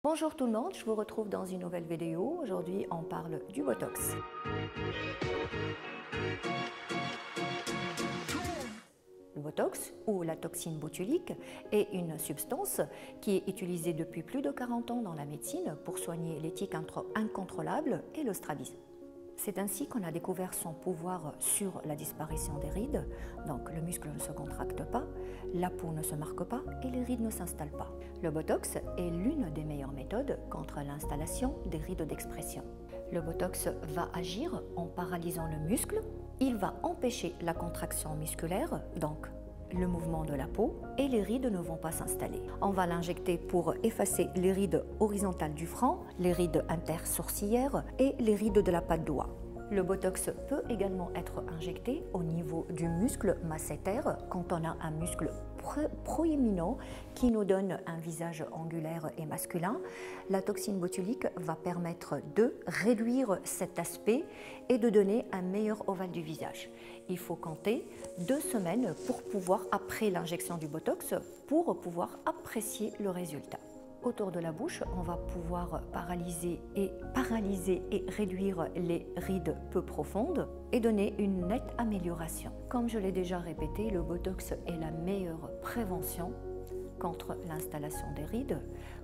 Bonjour tout le monde, je vous retrouve dans une nouvelle vidéo. Aujourd'hui, on parle du Botox. Le Botox, ou la toxine botulique, est une substance qui est utilisée depuis plus de 40 ans dans la médecine pour soigner les tics incontrôlables et le strabisme. C'est ainsi qu'on a découvert son pouvoir sur la disparition des rides, donc le muscle ne se contracte pas, la peau ne se marque pas et les rides ne s'installent pas. Le Botox est l'une des meilleures méthodes contre l'installation des rides d'expression. Le Botox va agir en paralysant le muscle, il va empêcher la contraction musculaire, donc le mouvement de la peau, et les rides ne vont pas s'installer. On va l'injecter pour effacer les rides horizontales du front, les rides intersourcilières et les rides de la patte doigt. Le Botox peut également être injecté au niveau du muscle masséter quand on a un muscle proéminent qui nous donne un visage angulaire et masculin. La toxine botulique va permettre de réduire cet aspect et de donner un meilleur ovale du visage. Il faut compter 2 semaines après l'injection du Botox pour pouvoir apprécier le résultat. Autour de la bouche, on va pouvoir paralyser et réduire les rides peu profondes et donner une nette amélioration. Comme je l'ai déjà répété, le Botox est la meilleure prévention contre l'installation des rides.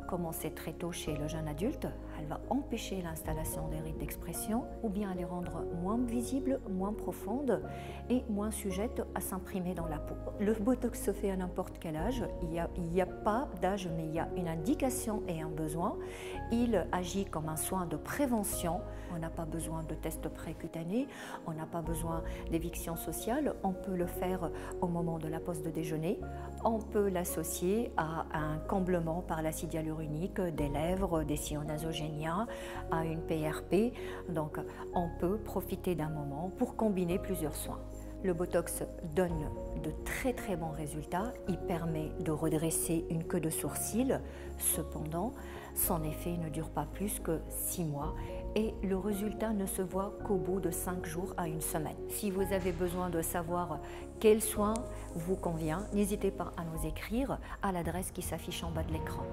Commencer très tôt chez le jeune adulte, elle va empêcher l'installation des rides d'expression ou bien les rendre moins visibles, moins profondes et moins sujettes à s'imprimer dans la peau. Le Botox se fait à n'importe quel âge, il n'y a pas d'âge mais il y a une indication et un besoin. Il agit comme un soin de prévention, on n'a pas besoin de tests précutanés, on n'a pas besoin d'éviction sociale, on peut le faire au moment de la pause de déjeuner, on peut l'associer à un comblement par l'acide hyaluronique des lèvres, des sillons nasogéniens, à une PRP. Donc on peut profiter d'un moment pour combiner plusieurs soins. Le Botox donne de très bons résultats. Il permet de redresser une queue de sourcils. Cependant, son effet ne dure pas plus que 6 mois et le résultat ne se voit qu'au bout de 5 jours à une semaine. Si vous avez besoin de savoir quel soin vous convient, n'hésitez pas à nous écrire à l'adresse qui s'affiche en bas de l'écran.